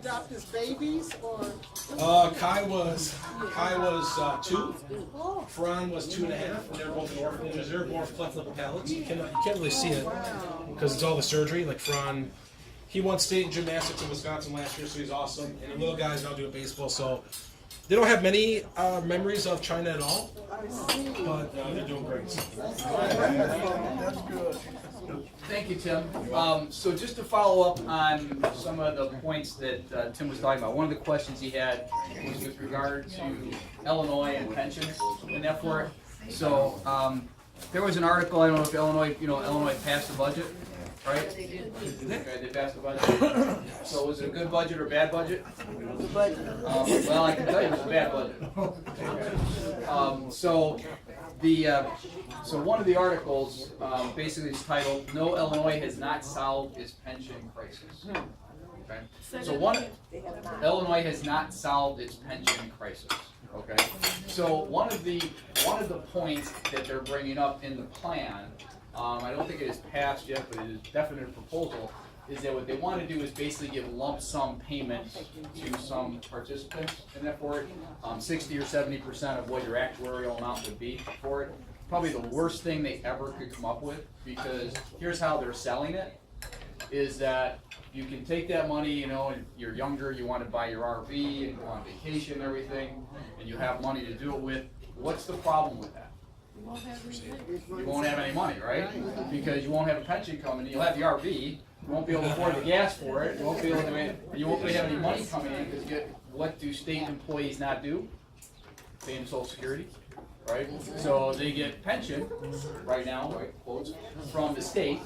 adopt as babies or? Kai was 2. Fran was 2.5, and they're both in orphanages. They're born with cleft lip palates. You can't really see it because it's all the surgery. Like Fran, he won state gymnastics in Wisconsin last year, so he's awesome. And the little guy's now doing baseball, so they don't have many memories of China at all. But they're doing great. That's good. Thank you, Tim. So just to follow up on some of the points that Tim was talking about, one of the questions he had was with regard to Illinois and pensions and that for it. So there was an article, I don't know if Illinois passed the budget, right? Okay, they passed the budget. So was it a good budget or bad budget? Well, I can tell you it was a bad budget. So one of the articles basically is titled, "No, Illinois has not solved its pension crisis." Okay? So Illinois has not solved its pension crisis. Okay? So one of the points that they're bringing up in the plan, I don't think it is passed yet, but it is definitely a proposal, is that what they want to do is basically give lump sum payments to some participants, and therefore 60 or 70% of what your actuarial amount would be for it. Probably the worst thing they ever could come up with, because here's how they're selling it, is that you can take that money, and you're younger, you want to buy your RV and go on vacation and everything, and you have money to do it with. What's the problem with that? You won't have any money, right? Because you won't have a pension coming. You'll have the RV. You won't be able to afford the gas for it. You won't really have any money coming in, because what do state employees not do? Pay them Social Security, right? So they get pension right now, right, quotes, from the state.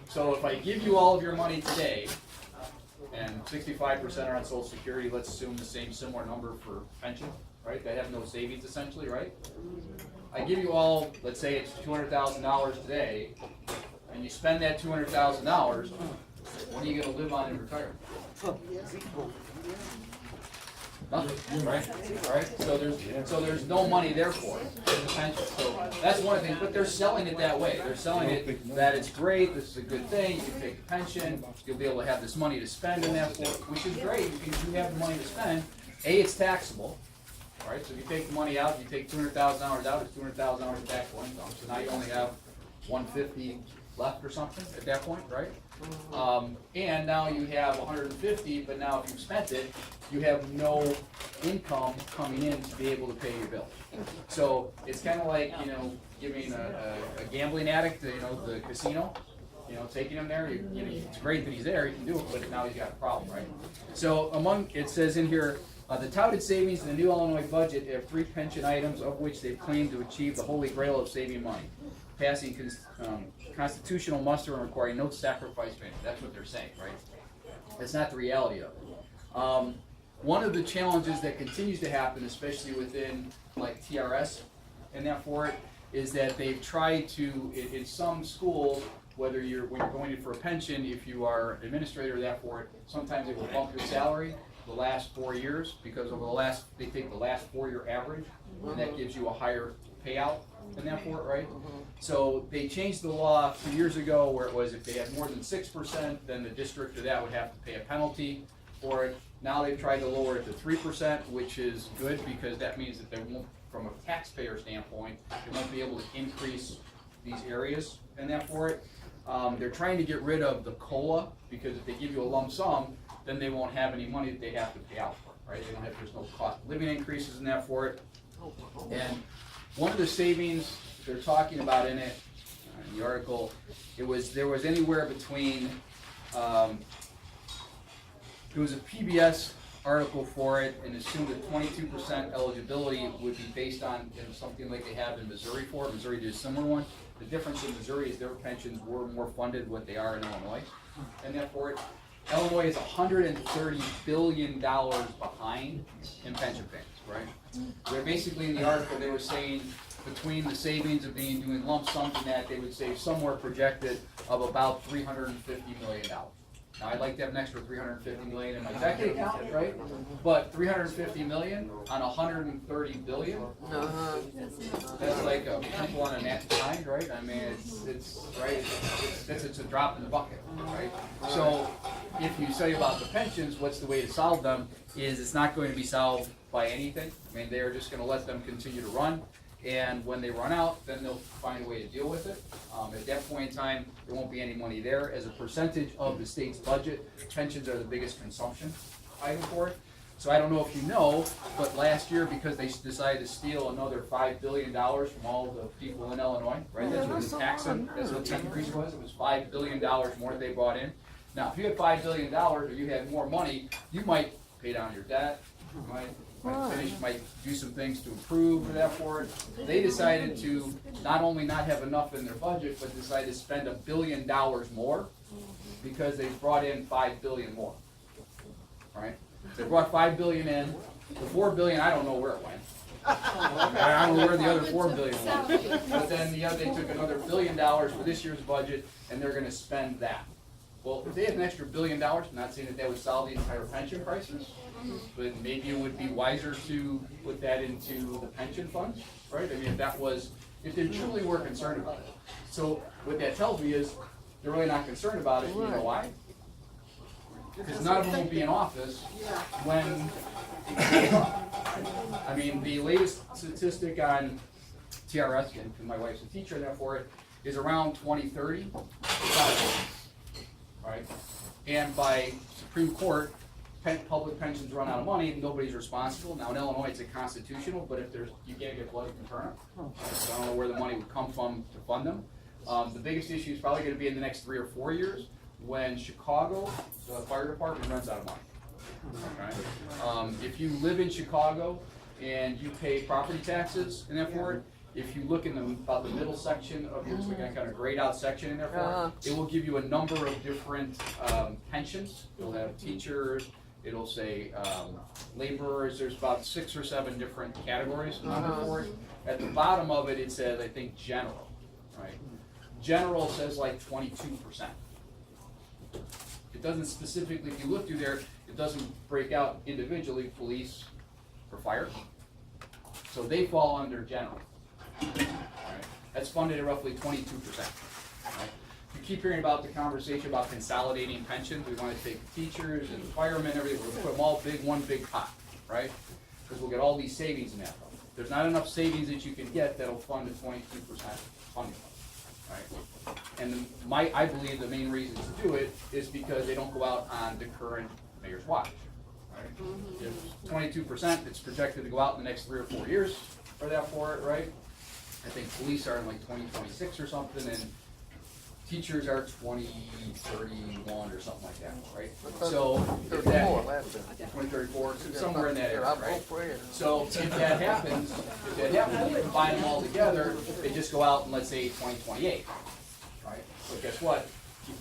So if I give you all of your money today, and 65% are on Social Security, let's assume the similar number for pension, right? They have no savings essentially, right? I give you all, let's say it's $200,000 today, and you spend that $200,000, what are you going to live on in retirement? Nothing, right? So there's no money there for it, the pension. So that's one of the things, but they're selling it that way. They're selling it that it's great, this is a good thing, you can take the pension, you'll be able to have this money to spend in that for it, which is great, because you have the money to spend. It's taxable. Right, so if you take the money out, you take $200,000 out, it's $200,000 taxable income. So now you only have $150 left or something at that point, right? And now you have $150, but now if you've spent it, you have no income coming in to be able to pay your bills. So it's kind of like giving a gambling addict, the casino. Taking him there, it's great that he's there, he can do it, but now he's got a problem, right? So it says in here, the touted savings in the new Illinois budget have 3 pension items, of which they've claimed to achieve the holy grail of saving money, passing constitutional muster and requiring no sacrifice payment. That's what they're saying, right? That's not the reality of it. One of the challenges that continues to happen, especially within like TRS and that for it, is that they've tried to, in some schools, when you're going in for a pension, if you are an administrator or that for it, sometimes they will bump your salary the last 4 years, because they take the last 4-year average, and that gives you a higher payout than that for it, right? So they changed the law 2 years ago where it was if they had more than 6%, then the district of that would have to pay a penalty for it. Now they've tried to lower it to 3%, which is good, because that means that they won't, from a taxpayer standpoint, they won't be able to increase these areas and that for it. They're trying to get rid of the COLA, because if they give you a lump sum, then they won't have any money that they have to pay out for, right? There's no cost of living increases in that for it. And one of the savings they're talking about in it, in the article, there was anywhere between, it was a PBS article for it, and assumed that 22% eligibility would be based on something like they have in Missouri for it. Missouri did a similar one. The difference in Missouri is their pensions were more funded than what they are in Illinois, and therefore Illinois is $130 billion behind in pension payments, right? They're basically, in the article, they were saying between the savings of doing lump sums and that, they would save somewhere projected of about $350 million. Now, I'd like to have an extra 350 million in my checking account, right? But 350 million on 130 billion, that's like a pimple on a gnat's behind, right? I mean, it's right, it's a drop in the bucket, right? So, if you say about the pensions, what's the way to solve them is it's not going to be solved by anything. I mean, they're just gonna let them continue to run, and when they run out, then they'll find a way to deal with it. At that point in time, there won't be any money there. As a percentage of the state's budget, pensions are the biggest consumption item for it. So I don't know if you know, but last year, because they decided to steal another $5 billion from all the people in Illinois, right? That's what the that's what the increase was. It was $5 billion more they brought in. Now, if you had $5 billion or you had more money, you might pay down your debt, you might do some things to improve that for it. They decided to not only not have enough in their budget, but decided to spend $1 billion more because they brought in $5 billion more. Right? They brought $5 billion in. The $4 billion, I don't know where it went. I don't know where the other $4 billion went. But then they took another $1 billion for this year's budget, and they're going to spend that. Well, if they had an extra $1 billion, I'm not saying that would solve the entire pension crisis, but maybe it would be wiser to put that into the pension fund, right? I mean, if they truly were concerned about it. So what that tells me is they're really not concerned about it. You know why? Because none of them will be in office when it goes up. I mean, the latest statistic on TRS, and my wife's a teacher, therefore, is around 2030. Right? And by Supreme Court, public pensions run out of money, nobody's responsible. Now in Illinois it's a constitutional, but if you can't get blood from turnip. So I don't know where the money would come from to fund them. The biggest issue is probably going to be in the next 3 or 4 years when Chicago, the fire department, runs out of money. Okay? If you live in Chicago and you pay property taxes and therefore, if you look in about the middle section of your, kind of grayed out section in there for it, it will give you a number of different pensions. It'll have teachers, it'll say laborers, there's about 6 or 7 different categories for it. At the bottom of it, it says, I think, general, right? General says like 22%. It doesn't specifically, if you look through there, it doesn't break out individually, police or fire. So they fall under general. Right. That's funded at roughly 22%. Right. You keep hearing about the conversation about consolidating pensions. We want to take teachers and firemen, everything. We're going to put them all one big pot, right? Because we'll get all these savings in that. There's not enough savings that you can get that'll fund a 22% funding. Right. And I believe the main reason to do it is because they don't go out on the current mayor's watch. Right. If 22%, it's projected to go out in the next 3 or 4 years for that for it, right? I think police are in like 2026 or something, and teachers are 2031 or something like that, right? So if that 2034, somewhere in that area, right? So if that happens, you combine them all together, they just go out in, let's say, 2028, right? But guess what?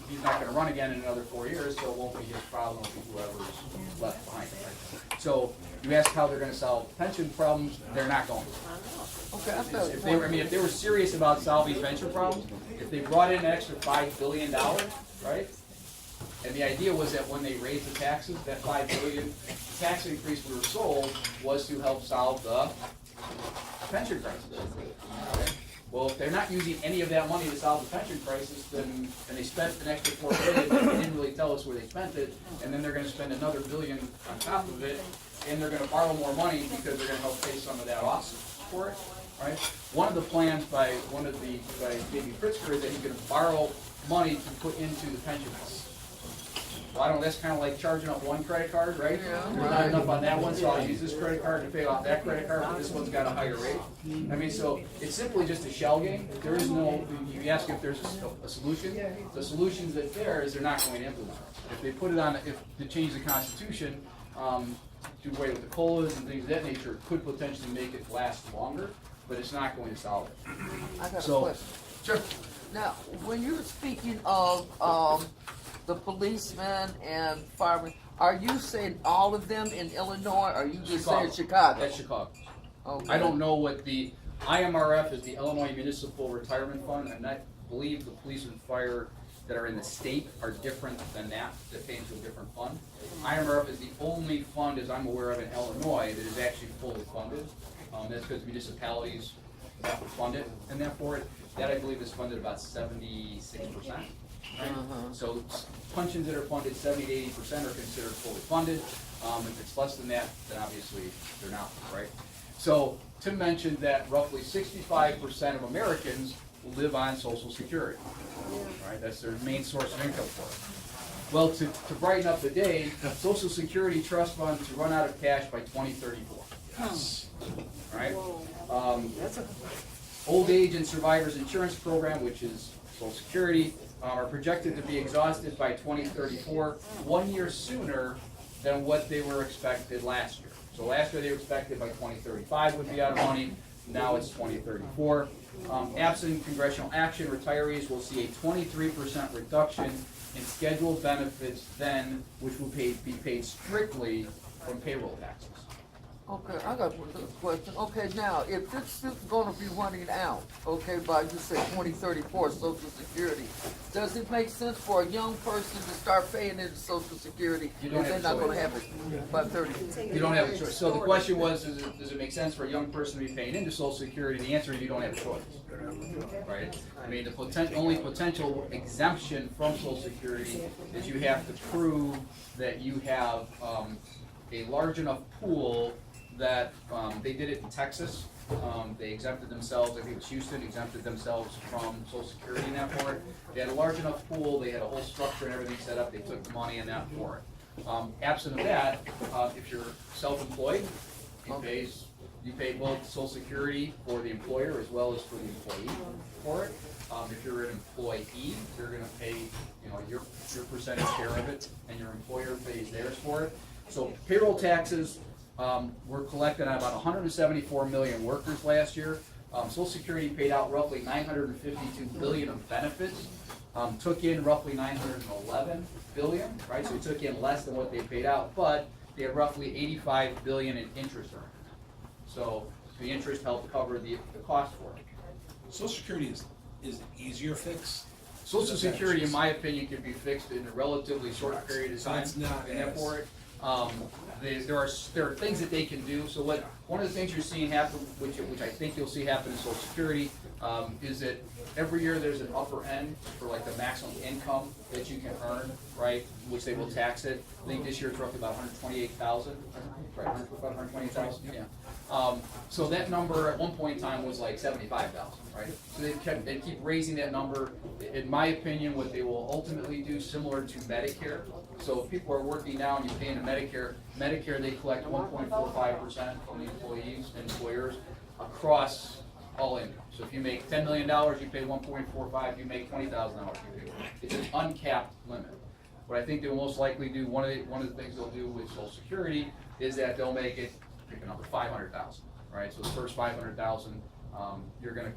He's not going to run again in another 4 years, so it won't be his problem, it'll be whoever's left behind, right? So you ask how they're going to solve pension problems, they're not going to. Okay, If they were serious about solving pension problems, if they brought in an extra $5 billion, right? And the idea was that when they raised the taxes, that $5 billion tax increase we were sold was to help solve the pension crisis. Okay? Well, if they're not using any of that money to solve the pension crisis, then and they spent an extra $4 billion, they didn't really tell us where they spent it, and then they're going to spend another $1 billion on top of it, and they're going to borrow more money because they're going to help pay some of that off for it. Right? One of the plans by J.B. Pritzker is that he's going to borrow money to put into the pension fund. Well, that's kind of like charging up one credit card, right? There's not enough on that one, so I'll use this credit card to pay off that credit card, but this one's got a higher rate. I mean, so it's simply just a shell game. There is no, you ask if there's a solution. The solution that's there is they're not going to implement it. If they put it on, if they change the Constitution, do away with the COLAs and things of that nature, it could potentially make it last longer, but it's not going to solve it. I got So- a question. Sure. Now, when you're speaking of the policemen and firemen, are you saying all of them in Illinois, or are you just saying Chicago? That's Chicago. Okay. I don't know what the IMRF is, the Illinois Municipal Retirement Fund, and I believe the police and fire that are in the state are different than that pay into a different fund. IMRF is the only fund, as I'm aware of, in Illinois that is actually fully funded. That's because municipalities have to fund it, and therefore that I believe is funded about 76%. Right? So pensions that are funded 70 to 80% are considered fully funded. If it's less than that, then obviously they're not, right? So Tim mentioned that roughly 65% of Americans live on Social Security, right? That's their main source of income for it. Well, to brighten up the day, Social Security trust funds to run out of cash by 2034. Yes. Right? Old age and survivors insurance program, which is Social Security, are projected to be exhausted by 2034, 1 year sooner than what they were expected last year. So last year they were expected by 2035 would be out of money. Now it's 2034. Absent congressional action, retirees will see a 23% reduction in scheduled benefits then, which will be paid strictly from payroll taxes. Okay, I got a question. Okay, now, if this is gonna be running out, okay, by, you said 2034 Social Security, does it make sense for a young person to start paying into Social Security You if don't they're have a not gonna choice. have it by 30? You don't have a choice. So the question was, does it make sense for a young person to be paying into Social Security? The answer is you don't have a choice. Right? I mean, the only potential exemption from Social Security is you have to prove that you have a large enough pool that they did it in Texas. They exempted themselves, I think it was Houston, exempted themselves from Social Security in that for it. They had a large enough pool, they had a whole structure and everything set up, they took the money in that for it. Absent of that, if you're self-employed, you pay both Social Security for the employer as well as for the employee for it. If you're an employee, you're gonna pay, your percentage share of it, and your employer pays theirs for it. So payroll taxes, were collected on about 174 million workers last year. Social Security paid out roughly 952 billion of benefits, took in roughly 911 billion, right? So it took in less than what they paid out, but they had roughly 85 billion in interest earned. So the interest helped cover the cost for it. Social Security is easier fix. Social Security, in my opinion, can be fixed in a relatively short period of time. It's not And as- for it. There are things that they can do. So one of the things you're seeing happen, which I think you'll see happen in Social Security, is that every year there's an upper end for like the maximum income that you can earn, right? Which they will tax it. I think this year it's roughly about 128,000, right? About 128,000, yeah. So that number at one point in time was like 75,000, right? So they keep raising that number. In my opinion, what they will ultimately do, similar to Medicare. So if people are working now and you pay into Medicare, they collect 1.45% from the employees and employers across all income. So if you make $10 million, you pay 1.45. You make $20,000, you pay. It's an uncapped limit. What I think they'll most likely do, one of the things they'll do with Social Security is that they'll make it, pick a number, 500,000, right? So the first 500,000, you're gonna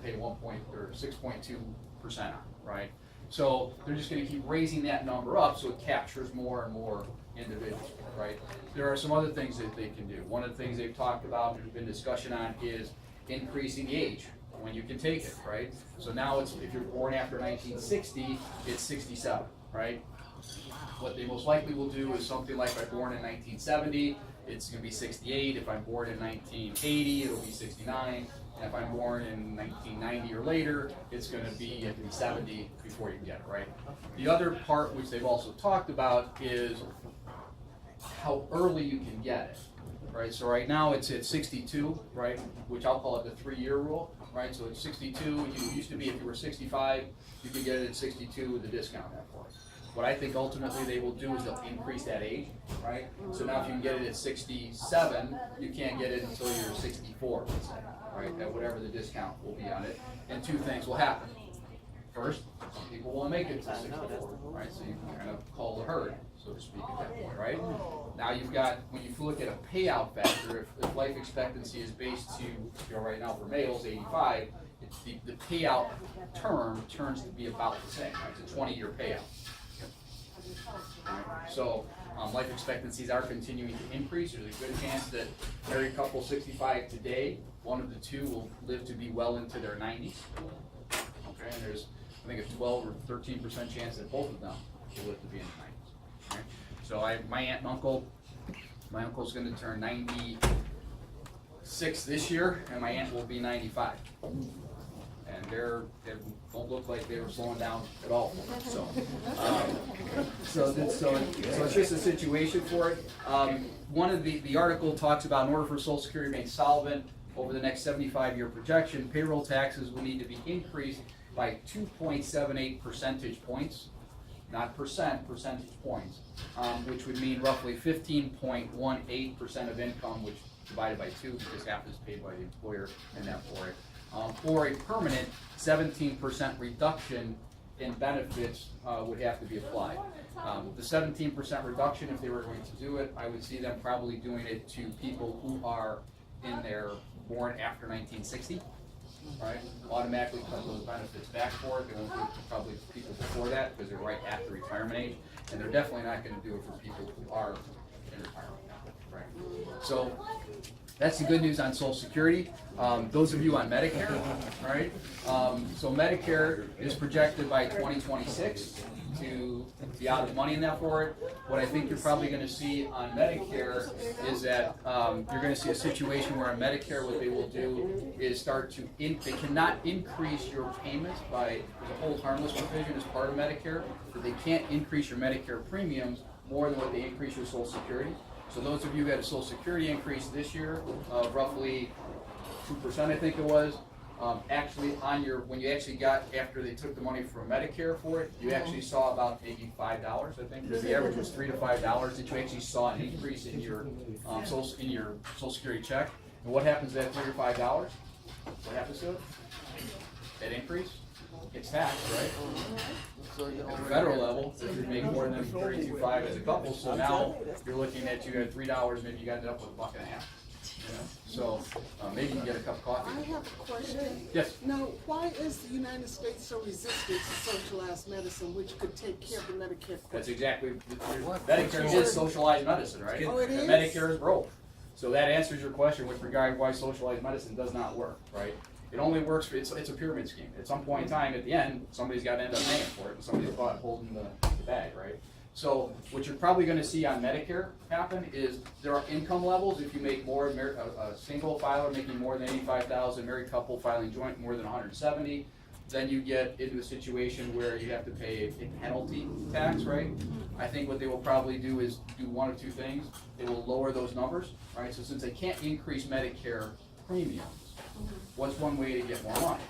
pay 6.2% on, right? So they're just gonna keep raising that number up so it captures more and more individuals, right? There are some other things that they can do. One of the things they've talked about, there's been discussion on, is increasing the age when you can take it, right? So now it's, if you're born after 1960, it's 67, right? What they most likely will do is something like, if I'm born in 1970, it's gonna be 68. If I'm born in 1980, it'll be 69. And if I'm born in 1990 or later, it's gonna be 70 before you can get it, right? The other part, which they've also talked about, is how early you can get it, right? So right now it's at 62, right? Which I'll call it the 3-year rule, right? So it's 62, you used to be, if you were 65, you could get it at 62 with the discount that for it. What I think ultimately they will do is they'll increase that age, right? So now if you can get it at 67, you can't get it until you're 64, let's say, right? At whatever the discount will be on it. And two things will happen. First, some people won't make it to 64, right? So you can kind of call the herd, so to speak, at that point, right? Now you've got, when you look at a payout factor, if life expectancy is based to, right now for males, 85, the payout term turns to be about the same, right? It's a 20-year payout. So life expectancies are continuing to increase. There's a good chance that married couple 65 today, one of the two will live to be well into their 90s. Okay, and there's I think a 12 or 13% chance that both of them will live to be in the 90s. Right? So my aunt and uncle, my uncle's going to turn 96 this year, and my aunt will be 95. And they don't look like they were slowing down at all. So, so it's just a situation for it. One of the article talks about in order for Social Security to remain solvent over the next 75-year projection, payroll taxes will need to be increased by 2.78 percentage points, not percentage points, which would mean roughly 15.18% of income, which divided by 2 because half is paid by the employer and that for it. Or a permanent 17% reduction in benefits would have to be applied. The 17% reduction, if they were going to do it, I would see them probably doing it to people who are born after 1960, right? Automatically cut those benefits back for it. They won't do probably people before that because they're right at the retirement age, and they're definitely not going to do it for people who are in retirement, right? So that's the good news on Social Security. Those of you on Medicare, right? So Medicare is projected by 2026 to be out of money in that for it. What I think you're probably going to see on Medicare is that you're going to see a situation where on Medicare what they will do is start to, they cannot increase your payments by, there's a hold harmless provision as part of Medicare, but they can't increase your Medicare premiums more than what they increase your Social Security. So those of you who had a Social Security increase this year of roughly 2%, I think it was, actually on your, when you actually got, after they took the money from Medicare for it, you actually saw about maybe $5, I think, because the average was $3 to $5 that you actually saw an increase in your Social Security check. And what happens to that $3 or $5? What happens to it? That increase? It's taxed, right? So you At don't the federal level, if you make more than $32.5 as a couple, so now you're looking at, you had $3, maybe you ended up with $1.50. You know? So maybe you can get a cup of coffee. I have a question. Yes. Now, why is the United States so resistant to socialized medicine, which could take care of the Medicare That's question? exactly, Medicare is socialized medicine, right? Oh, it is? And Medicare is broke. So that answers your question with regard why socialized medicine does not work, right? It only works for, it's a pyramid scheme. At some point in time, at the end, somebody's got to end up paying for it, and somebody's caught holding the bag, right? So what you're probably going to see on Medicare happen is there are income levels. If you make more, a single filer making more than 85,000, married couple filing joint more than 170, then you get into a situation where you have to pay a penalty tax, right? I think what they will probably do is do one of two things. They will lower those numbers, right? So since they can't increase Medicare premiums, what's one way to get more money?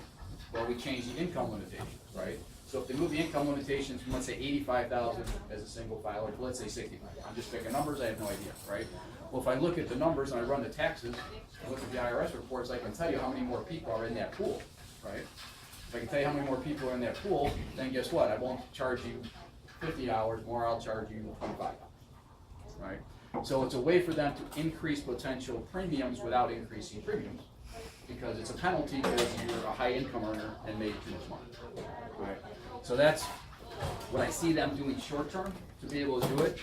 Well, we change the income limitations, right? So if they move the income limitations from, let's say, 85,000 as a single filer to, let's say, 65. I'm just picking numbers, I have no idea, right? Well, if I look at the numbers and I run the taxes, and look at the IRS reports, I can tell you how many more people are in that pool, right? If I can tell you how many more people are in that pool, then guess what? I won't charge you $50 more, I'll charge you $25, right? So it's a way for them to increase potential premiums without increasing premiums, because it's a penalty because you're a high income earner and made too much money, right? So that's what I see them doing short term to be able to do it.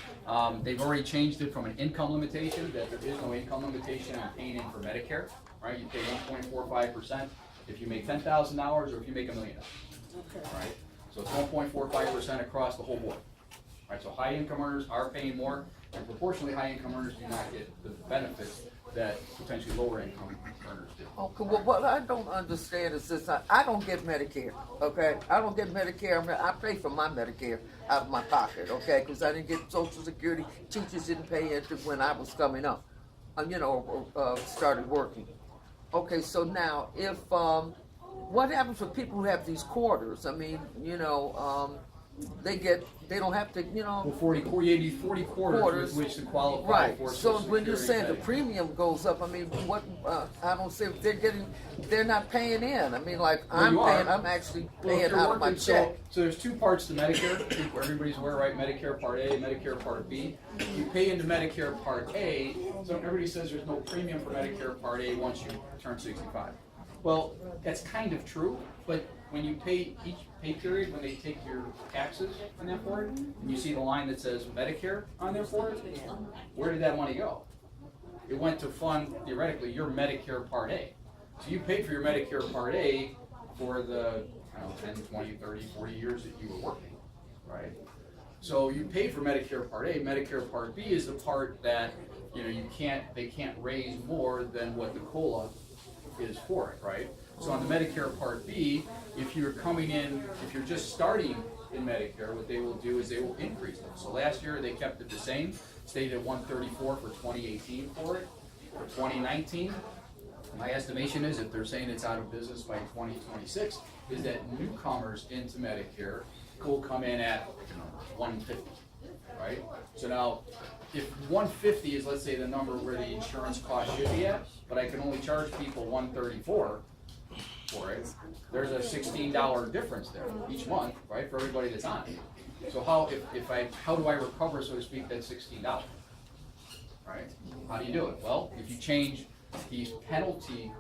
They've already changed it from an income limitation, that there is no income limitation on paying in for Medicare, right? You pay 1.45% if you make $10,000 or if you make $1 million, Okay. right? So it's 1.45% across the whole board, right? So high income earners are paying more, and proportionally high income earners do not get the benefits that potentially lower income earners do. Okay, well, what I don't understand is this, I don't get Medicare, okay? I don't get Medicare, I pay for my Medicare out of my pocket, okay? Because I didn't get Social Security, teachers didn't pay into when I was coming up, started working. Okay, so now, if, what happens with people who have these quarters? I mean, they don't have to, Well, 40 quarters with which to qualify right. for So Social when you're Security saying the pay. premium goes up, I mean, what? I don't say they're not paying in. I mean, like Well, I'm you are. paying. I'm actually Well, if paying you're out of my working, check. so there's two parts to Medicare. I think everybody's aware, right? Medicare Part A, Medicare Part B. You pay into Medicare Part A, so everybody says there's no premium for Medicare Part A once you turn 65. Well, that's kind of true, but when you pay each pay period, when they take your taxes on that for it, and you see the line that says Medicare on there for it, where did that money go? It went to fund, theoretically, your Medicare Part A. So you paid for your Medicare Part A for the I don't know, 10, 20, 30, 40 years that you were working, right? So you paid for Medicare Part A. Medicare Part B is the part that, you know, they can't raise more than what the COLA is for it, right? So on the Medicare Part B, if you're coming in, if you're just starting in Medicare, what they will do is they will increase it. So last year they kept it the same, stayed at 134 for 2018 for it. For 2019, my estimation is, if they're saying it's out of business by 2026, is that newcomers into Medicare will come in at 150, right? So now, if 150 is, let's say, the number where the insurance cost should be at, but I can only charge people 134 for it, there's a $16 difference there each month, right, for everybody that's on it. So how do I recover, so to speak, that $16? Right? How do you do it? Well, if you change these penalty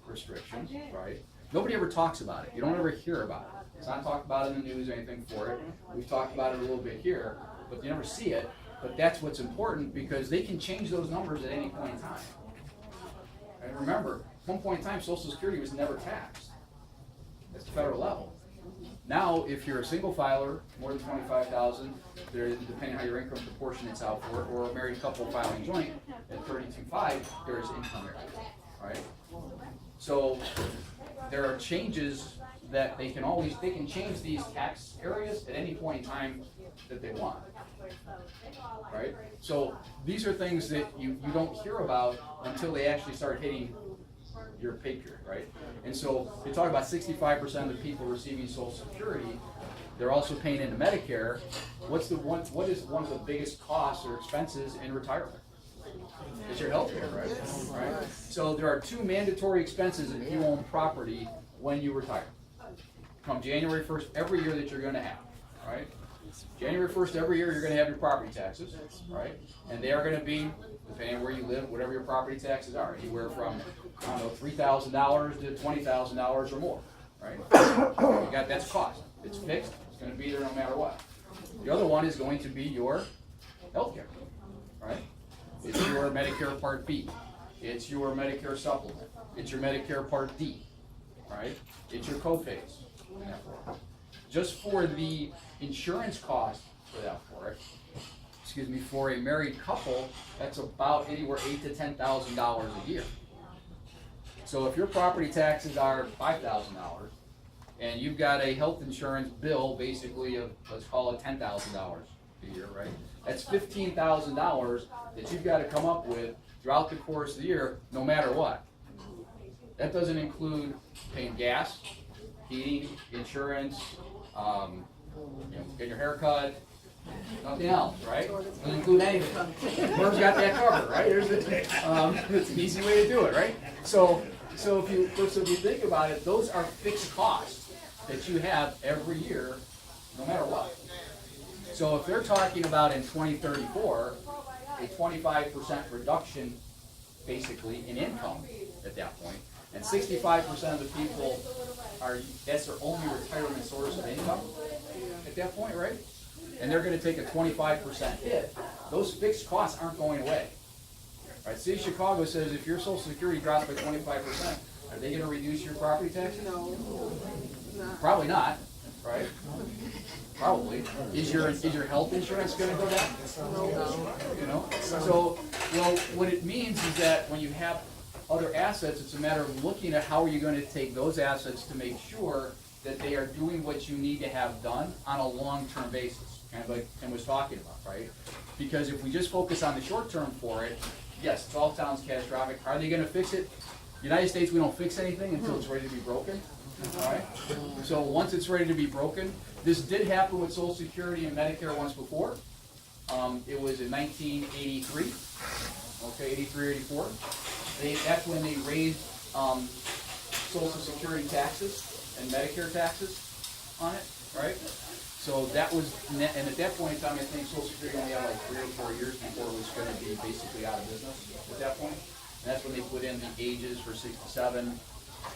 restrictions, right? Nobody ever talks about it. You don't ever hear about it. It's not talked about in the news or anything for it. We've talked about it a little bit here, but you never see it. But that's what's important, because they can change those numbers at any point in time. And remember, at one point in time, Social Security was never taxed. That's the federal level. Now, if you're a single filer, more than 25,000, depending how your income proportionate's out for it, or a married couple filing joint at 32.5, there's income there, right? So there are changes that they can change these tax areas at any point in time that they want, right? So these are things that you don't hear about until they actually start hitting your pay period, right? And so they talk about 65% of the people receiving Social Security, they're also paying into Medicare. What is one of the biggest costs or expenses in retirement? It's your health care, right? Right? So there are two mandatory expenses if you own property when you retire. Come January 1st every year that you're going to have, right? January 1st every year you're going to have your property taxes, right? And they are going to be, depending on where you live, whatever your property taxes are, anywhere from, I don't know, $3,000 to $20,000 or more, right? That's cost. It's fixed. It's going to be there no matter what. The other one is going to be your health care, right? It's your Medicare Part B. It's your Medicare Supplement. It's your Medicare Part D, right? It's your co-pays. Just for the insurance cost for that for a married couple, that's about anywhere $8,000 to $10,000 a year. So if your property taxes are $5,000 and you've got a health insurance bill basically of, let's call it $10,000 a year, right? That's $15,000 that you've got to come up with throughout the course of the year, no matter what. That doesn't include paying gas, heating, insurance, getting your hair cut, nothing else, right? Doesn't include anything. Merv's got that covered, right? It's an easy way to do it, right? So if you think about it, those are fixed costs that you have every year, no matter what. So if they're talking about in 2034, a 25% reduction, basically, in income at that point, and 65% of the people that's their only retirement source of income at that point, right? And they're going to take a 25% hit. Those fixed costs aren't going away. Right? City of Chicago says if your Social Security drops by 25%, are they going to reduce your property taxes? No. Probably not, right? Probably. Is your health insurance going to go down? No. You know? So, well, what it means is that when you have other assets, it's a matter of looking at how are you going to take those assets to make sure that they are doing what you need to have done on a long-term basis, kind of like Tim was talking about, right? Because if we just focus on the short term for it, yes, it all sounds catastrophic. Are they going to fix it? United States, we don't fix anything until it's ready to be broken, all right? So once it's ready to be broken, this did happen with Social Security and Medicare once before. It was in 1983, okay, 83, 84. That's when they raised Social Security taxes and Medicare taxes on it, right? So that was, and at that point in time, I think Social Security only had like 3 or 4 years before it was going to be basically out of business at that point. And that's when they put in the ages for 67.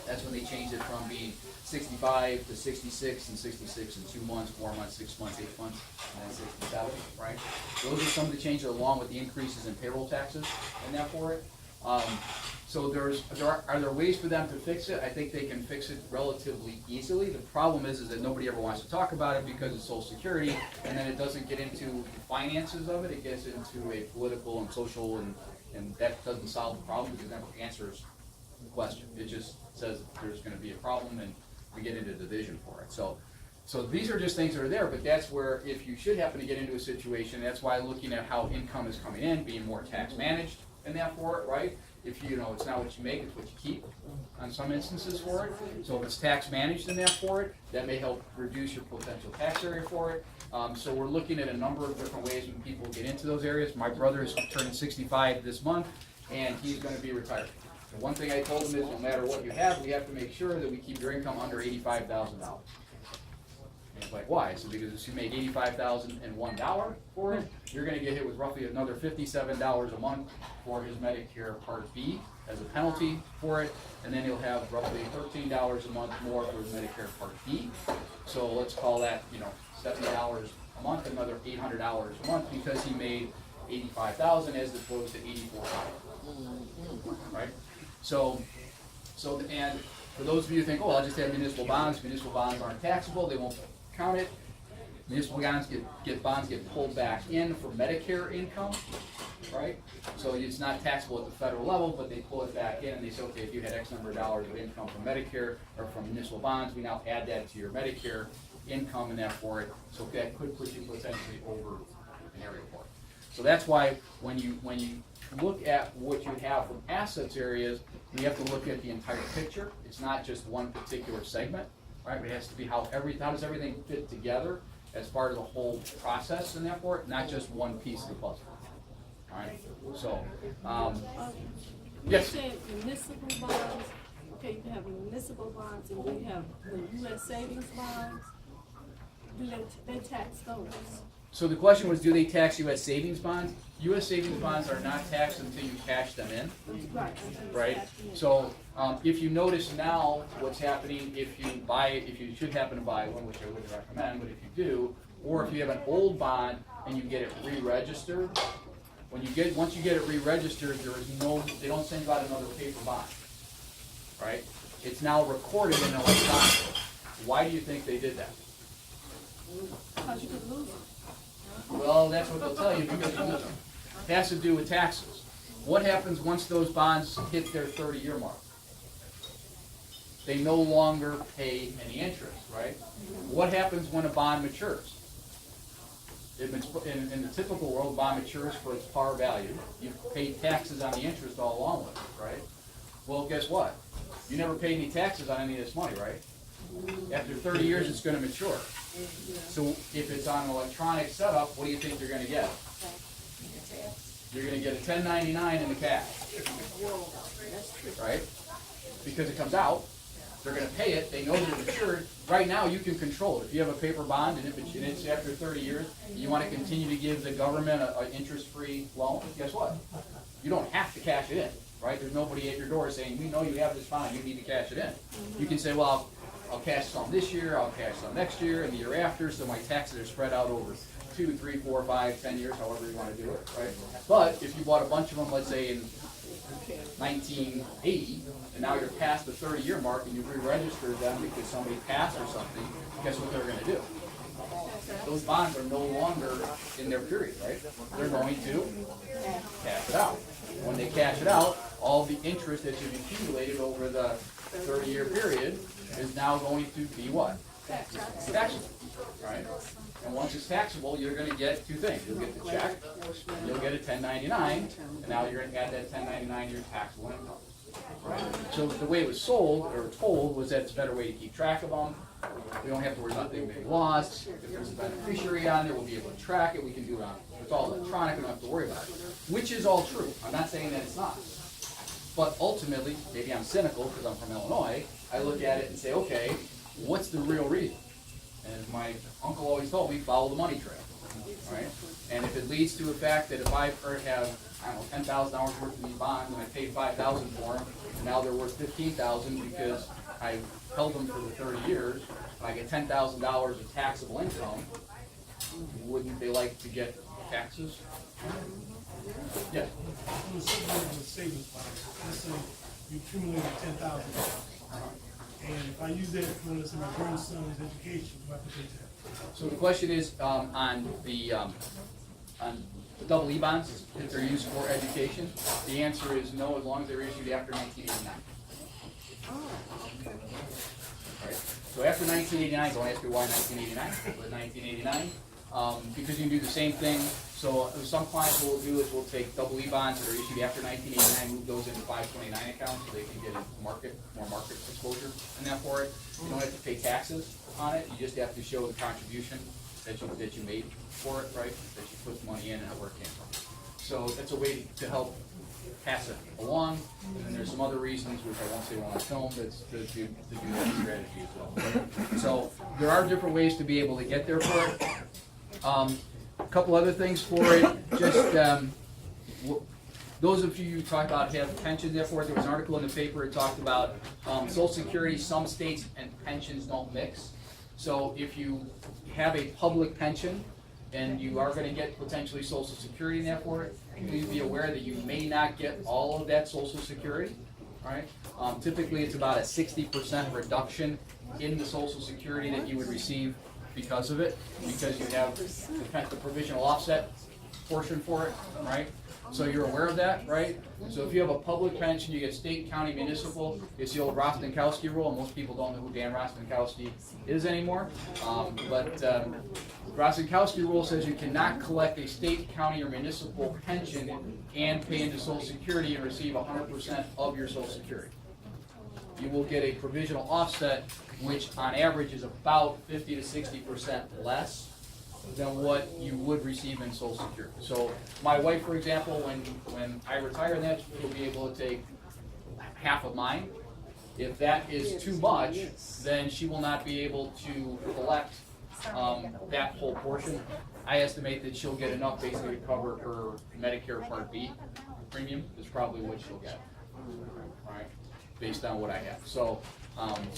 That's when they changed it from being 65 to 66, and 66 in 2 months, 4 months, 6 months, 8 months, and then 67, right? Those are some of the changes along with the increases in payroll taxes and that for it. So are there ways for them to fix it? I think they can fix it relatively easily. The problem is that nobody ever wants to talk about it because it's Social Security, and then it doesn't get into the finances of it. It gets into a political and social, and that doesn't solve the problem because it never answers the question. It just says there's gonna be a problem, and we get into division for it. So these are just things that are there, but that's where, if you should happen to get into a situation, that's why looking at how income is coming in, being more tax managed and that for it, right? If you know, it's not what you make, it's what you keep on some instances for it. So if it's tax managed in that for it, that may help reduce your potential tax area for it. So we're looking at a number of different ways when people get into those areas. My brother is turning 65 this month, and he's gonna be retired. The one thing I told him is, no matter what you have, we have to make sure that we keep your income under $85,000. And it's like, why? So because if you make $85,001 for it, you're gonna get hit with roughly another $57 a month for his Medicare Part B as a penalty for it, and then he'll have roughly $13 a month more for his Medicare Part D. So let's call that, $70 a month, another $800 a month, because he made $85,000 as opposed to $84,000, right? So, and for those of you who think, oh, I'll just have municipal bonds aren't taxable, they won't count it. Municipal bonds get pulled back in for Medicare income, right? So it's not taxable at the federal level, but they pull it back in and they say, okay, if you had X number of dollars of income from Medicare or from municipal bonds, we now add that to your Medicare income and that for it. So that could put you potentially over an area for it. So that's why when you look at what you have from assets areas, you have to look at the entire picture. It's not just one particular segment, right? It has to be how does everything fit together as part of the whole process and therefore, not just one piece of the puzzle. All right, so, yes? You said municipal bonds, okay, you have municipal bonds and you have the US savings bonds. Do they tax those? So the question was, do they tax U.S. savings bonds? U.S. savings bonds are not taxed until you cash them in, right? So if you notice now what's happening, if you should happen to buy one, which I wouldn't recommend, but if you do, or if you have an old bond and you get it re-registered, once you get it re-registered, they don't send you out another paper bond, right? It's now recorded in electronic. Why do you think they did that? Because you could lose them. Well, that's what they'll tell you because you lose them. It has to do with taxes. What happens once those bonds hit their 30-year mark? They no longer pay any interest, right? What happens when a bond matures? In the typical world, bond matures for its par value. You pay taxes on the interest all along with it, right? Well, guess what? You never pay any taxes on any of this money, right? After 30 years, it's going to mature. So if it's on an electronic setup, what do you think you're going to get? You're going to get a 1099 in the cash, right? Because it comes out, they're going to pay it, they know that it matured. Right now, you can control it. If you have a paper bond and it's after 30 years, you want to continue to give the government an interest-free loan, guess what? You don't have to cash it in, right? There's nobody at your door saying, we know you have this bond, you need to cash it in. You can say, well, I'll cash some this year, I'll cash some next year, and the year after, so my taxes are spread out over 2, 3, 4, 5, 10 years, however you want to do it, right? But if you bought a bunch of them, let's say in 1980, and now you're past the 30-year mark and you re-registered them because somebody passed or something, guess what they're going to do? Those bonds are no longer in their period, right? They're going to cash it out. When they cash it out, all the interest that you've accumulated over the 30-year period is now going to be what? Taxable, right? And once it's taxable, you're going to get two things. You'll get the check, and you'll get a 1099, and now you're going to add that 1099 to your taxable income. Right? So the way it was sold or told was that it's a better way to keep track of them. We don't have to worry about them being lost. If there's a beneficiary on there, we'll be able to track it. We can do it it's all electronic. We don't have to worry about it. Which is all true. I'm not saying that it's not. But ultimately, maybe I'm cynical because I'm from Illinois, I look at it and say, okay, what's the real reason? And my uncle always told me, follow the money trail, right? And if it leads to the fact that if I have, $10,000 worth of these bonds and I paid $5,000 for them, and now they're worth $15,000 because I held them for the 30 years, and I get $10,000 of taxable income, wouldn't they like to get taxes? Yeah. to associate with savings bonds. Let's say you accumulated $10,000. And if I use that for, let's say, my grandson's education, do I have to pay tax? So the question is, on the double E bonds, if they're used for education, the answer is no, as long as they're issued after 1989. Right? So after 1989, don't ask me why 1989, but 1989, because you can do the same thing. So some clients will do is we'll take double E bonds that are issued after 1989, move those into 529 accounts so they can get more market exposure in that for it. You don't have to pay taxes on it. You just have to show the contribution that you made for it, right? That you put the money in and where it came from. So that's a way to help pass it along. And then there's some other reasons, which I won't say on film, that's to do that strategy as well. So there are different ways to be able to get there for it. A couple other things for it, just those of you who talk about have pensions, therefore there was an article in the paper that talked about Social Security, some states and pensions don't mix. So if you have a public pension and you are going to get potentially Social Security in that for it, please be aware that you may not get all of that Social Security. Right? Typically it's about a 60% reduction in the Social Security that you would receive because of it, because you have the provisional offset portion for it, right? So you're aware of that, right? So if you have a public pension, you get state, county, municipal. It's the old Rostenkowski rule, and most people don't know who Dan Rostenkowski is anymore. Rostenkowski rule says you cannot collect a state, county, or municipal pension and pay into Social Security and receive 100% of your Social Security. You will get a provisional offset, which on average is about 50 to 60% less than what you would receive in Social Security. So my wife, for example, when I retire, that she'll be able to take half of mine. If that is too much, then she will not be able to collect that whole portion. I estimate that she'll get enough basically to cover her Medicare Part B premium is probably what she'll get, right? Based on what I have. So it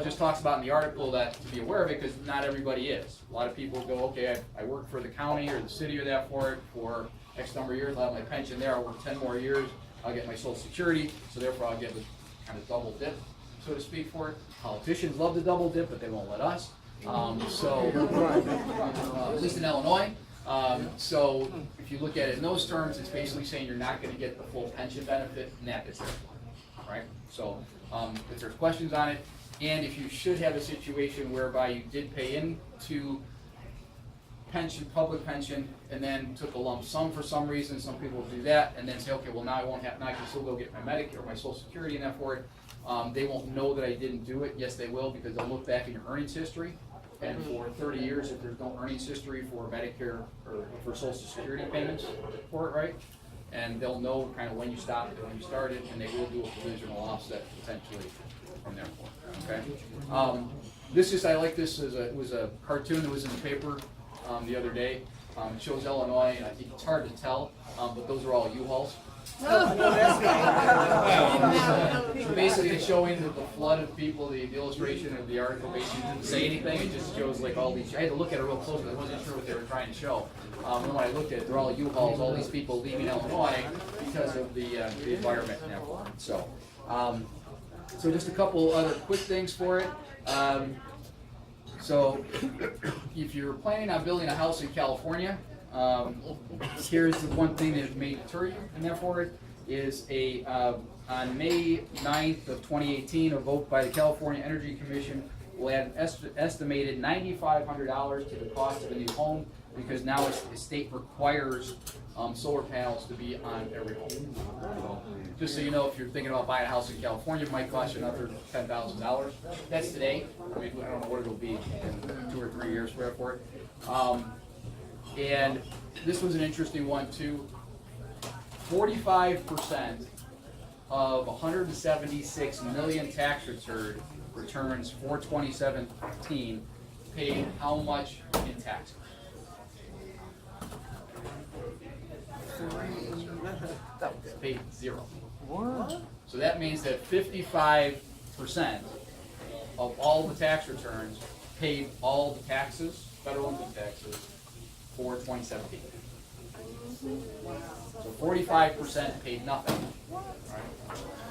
just talks about in the article that to be aware of it, because not everybody is. A lot of people go, okay, I work for the county or the city or that for it for X number of years, I'll have my pension there, I'll work 10 more years, I'll get my Social Security, so therefore I'll get the kind of double dip, so to speak, for it. Politicians love the double dip, but they won't let us. At least in Illinois. So if you look at it in those terms, it's basically saying you're not going to get the full pension benefit, and that is there. Right? So if there's questions on it, and if you should have a situation whereby you did pay into pension, public pension, and then took a lump sum for some reason, some people will do that, and then say, okay, well now I won't have, now I can still go get my Medicare or my Social Security and that for it. They won't know that I didn't do it. Yes, they will, because they'll look back in your earnings history, and for 30 years, if there's no earnings history for Medicare or for Social Security payments for it, right? And they'll know kind of when you stopped and when you started, and they will do a provisional offset potentially from there forward. Okay. This is, I like this as it was a cartoon that was in the paper the other day. It shows Illinois, and I think it's hard to tell, but those are all U-Hauls. So basically, it's showing the flood of people. The illustration of the article basically didn't say anything. It just shows like all these. I had to look at it real closely. I wasn't sure what they were trying to show. And when I looked at it, they're all U-Hauls. All these people leaving Illinois because of the environment and everything. So, so just a couple other quick things for it. So, if you're planning on building a house in California, here's the one thing that may deter you, and therefore it is on May 9th of 2018, a vote by the California Energy Commission will add an estimated $9,500 to the cost of a new home, because now the state requires solar panels to be on every home. So, just so you know, if you're thinking about buying a house in California, it might cost you another $10,000. That's today. I mean, I don't know what it'll be in 2 or 3 years for it. And this was an interesting one too. 45% of 176 million tax returns for 2017 paid how much in taxes? Paid zero. What? So that means that 55% of all the tax returns paid all the taxes, federal income taxes, for 2017. So 45% paid nothing.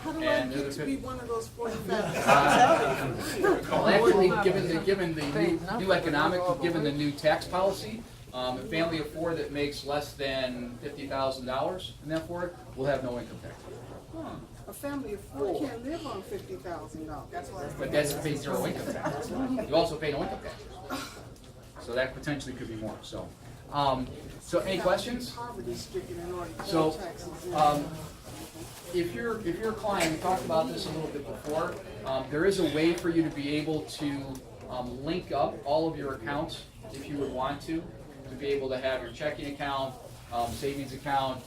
How do I And get there's to a be one of those 45? Well, actually, given the new economic, given the new tax policy, a family of four that makes less than $50,000 in that for it will have no income tax. A family of four can't live on $50,000. That's why. But that's paid zero income tax. You also pay no income tax. So that potentially could be more, so. So any questions? Poverty stricken in order to pay So, taxes. if you're a client, we talked about this a little bit before, there is a way for you to be able to link up all of your accounts if you would want to be able to have your checking account, savings account,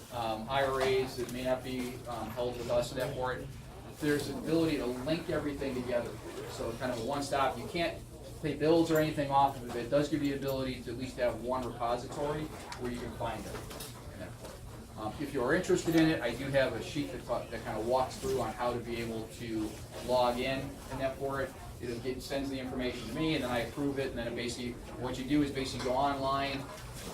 IRAs that may not be held with us and that for it. There's an ability to link everything together. So kind of a one-stop, you can't pay bills or anything off of it. It does give you the ability to at least have one repository where you can find everything. If you're interested in it, I do have a sheet that kind of walks through on how to be able to log in and that for it. It sends the information to me and then I approve it, and then it basically, what you do is basically go online,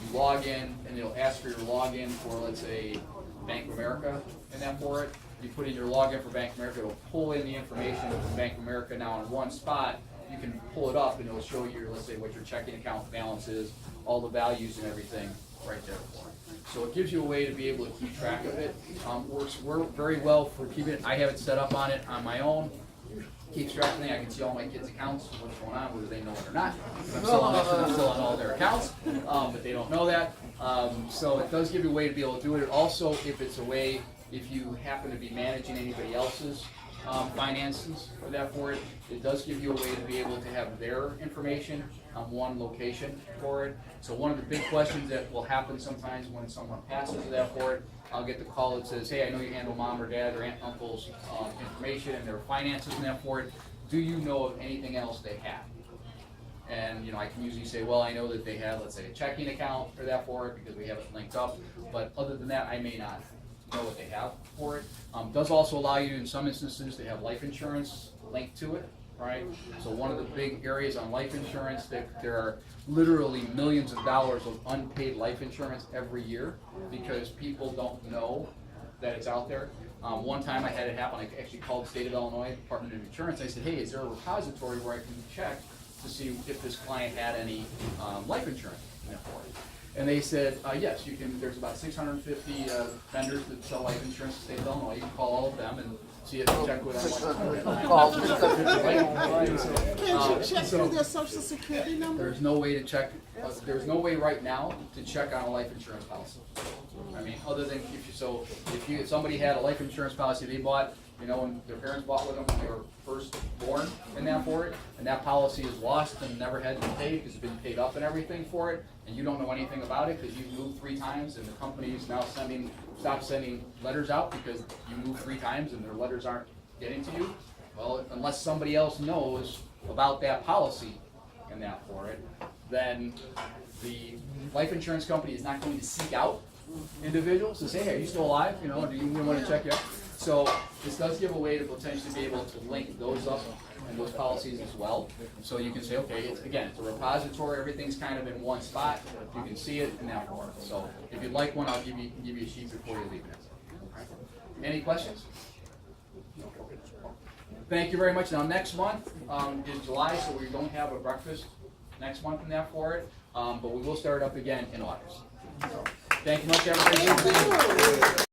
you log in, and it'll ask for your login for, let's say, Bank of America and that for it. You put in your login for Bank of America, it'll pull in the information from Bank of America now in one spot. You can pull it up and it'll show you, let's say, what your checking account balance is, all the values and everything right there for it. So it gives you a way to be able to keep track of it. Works very well for keeping it. I have it set up on it on my own. Keeps track of everything. I can see all my kids' accounts, what's going on, whether they know it or not. I'm still on all their accounts, but they don't know that. So it does give you a way to be able to do it. It also, if it's a way, if you happen to be managing anybody else's finances for that for it, it does give you a way to be able to have their information on one location for it. So one of the big questions that will happen sometimes when someone passes that for it, I'll get the call that says, hey, I know you handle mom or dad or aunt and uncle's information and their finances and that for it. Do you know of anything else they have? And I can usually say, well, I know that they have, let's say, a checking account for that for it because we have it linked up. But other than that, I may not know what they have for it. Does also allow you in some instances to have life insurance linked to it, right? So one of the big areas on life insurance, that there are literally millions of dollars of unpaid life insurance every year because people don't know that it's out there. One time I had it happen, I actually called the state of Illinois Department of Insurance. I said, hey, is there a repository where I can check to see if this client had any life insurance for it? And they said, yes, you can. There's about 650 vendors that sell life insurance in the state of Illinois. You can call all of them and see if you check with them. Can't you check through their social security number? There's no way to check. There's no way right now to check on a life insurance policy. I mean, other than if somebody had a life insurance policy they bought, when their parents bought with them when they were first born and that for it, and that policy is lost and never had been paid because it's been paid up and everything for it, and you don't know anything about it because you've moved 3 times and the company is now stopped sending letters out because you moved 3 times and their letters aren't getting to you. Well, unless somebody else knows about that policy and that for it, then the life insurance company is not going to seek out individuals to say, hey, are you still alive? Do you want to check you out? So this does give a way to potentially be able to link those up and those policies as well. So you can say, okay, it's a repository. Everything's kind of in one spot. You can see it and that works. So if you'd like one, I'll give you a sheet before you leave it. Any questions? Thank you very much. Now next month is July, so we don't have a breakfast next month in that for it, but we will start up again in August. So, thank you much, everybody.